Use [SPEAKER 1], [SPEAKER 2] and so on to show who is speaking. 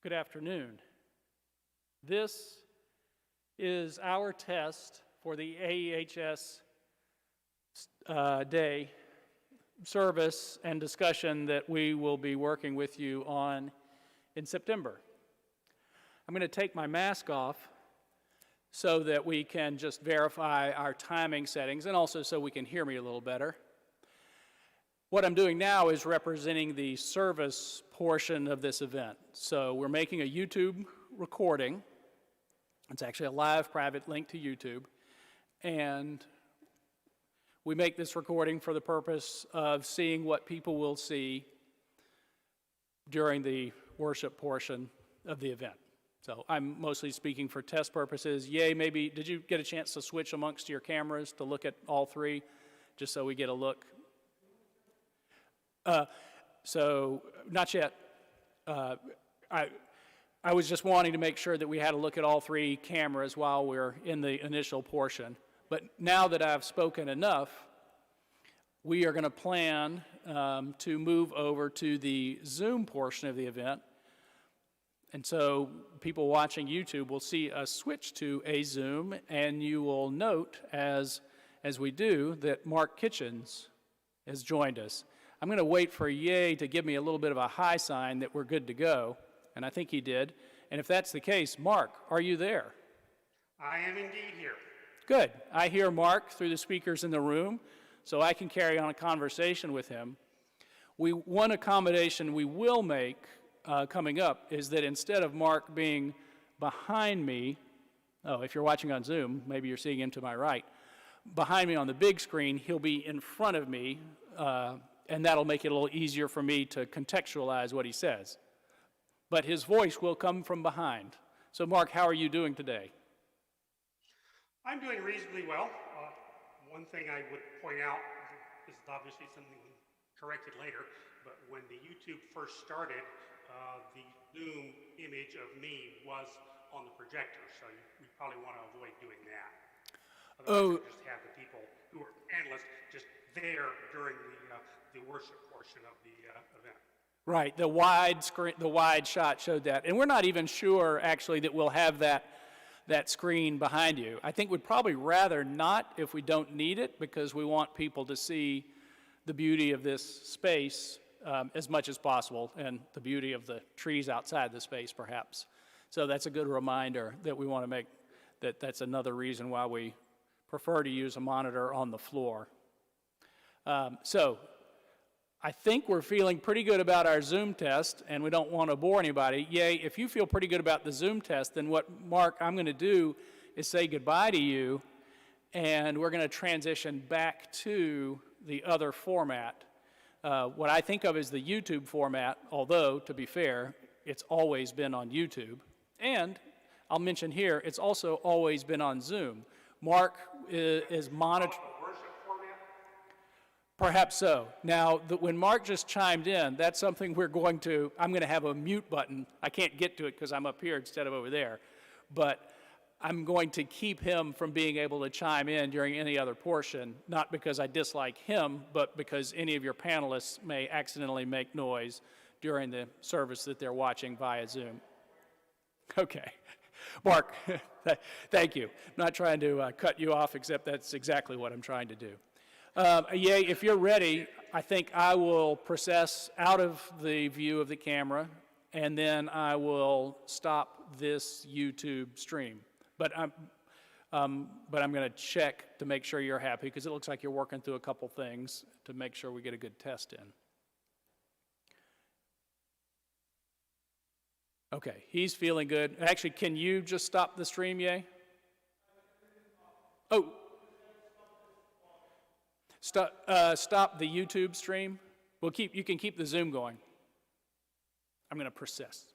[SPEAKER 1] Good afternoon. This is our test for the AEHS day service and discussion that we will be working with you on in September. I'm going to take my mask off so that we can just verify our timing settings and also so we can hear me a little better. What I'm doing now is representing the service portion of this event. So we're making a YouTube recording. It's actually a live private link to YouTube. And we make this recording for the purpose of seeing what people will see during the worship portion of the event. So I'm mostly speaking for test purposes. Yay, maybe, did you get a chance to switch amongst your cameras to look at all three, just so we get a look? So, not yet. I was just wanting to make sure that we had a look at all three cameras while we're in the initial portion. But now that I've spoken enough, we are going to plan to move over to the Zoom portion of the event. And so people watching YouTube will see us switch to a Zoom, and you will note as we do that Mark Kitchens has joined us. I'm going to wait for Ye to give me a little bit of a high sign that we're good to go, and I think he did. And if that's the case, Mark, are you there?
[SPEAKER 2] I am indeed here.
[SPEAKER 1] Good. I hear Mark through the speakers in the room, so I can carry on a conversation with him. One accommodation we will make coming up is that instead of Mark being behind me, if you're watching on Zoom, maybe you're seeing him to my right, behind me on the big screen, he'll be in front of me, and that'll make it a little easier for me to contextualize what he says. But his voice will come from behind. So Mark, how are you doing today?
[SPEAKER 2] I'm doing reasonably well. One thing I would point out, this is obviously something corrected later, but when the YouTube first started, the Zoom image of me was on the projector, so we probably want to avoid doing that. Otherwise, just have the people who are panelists just there during the worship portion of the event.
[SPEAKER 1] Right, the wide screen, the wide shot showed that. And we're not even sure, actually, that we'll have that screen behind you. I think we'd probably rather not if we don't need it, because we want people to see the beauty of this space as much as possible, and the beauty of the trees outside the space, perhaps. So that's a good reminder that we want to make, that's another reason why we prefer to use a monitor on the floor. So I think we're feeling pretty good about our Zoom test, and we don't want to bore anybody. Yay, if you feel pretty good about the Zoom test, then what, Mark, I'm going to do is say goodbye to you, and we're going to transition back to the other format. What I think of as the YouTube format, although, to be fair, it's always been on YouTube. And I'll mention here, it's also always been on Zoom. Mark is monitoring. Perhaps so. Now, when Mark just chimed in, that's something I'm going to have a mute button. I can't get to it because I'm up here instead of over there. But I'm going to keep him from being able to chime in during any other portion, not because I dislike him, but because any of your panelists may accidentally make noise during the service that they're watching via Zoom. Okay. Mark, thank you. I'm not trying to cut you off, except that's exactly what I'm trying to do. Yay, if you're ready, I think I will process out of the view of the camera, and then I will stop this YouTube stream. But I'm going to check to make sure you're happy, because it looks like you're working through a couple things to make sure we get a good test in. Okay, he's feeling good. Actually, can you just stop the stream, Yay? Oh. Stop the YouTube stream. You can keep the Zoom going. I'm going to persist.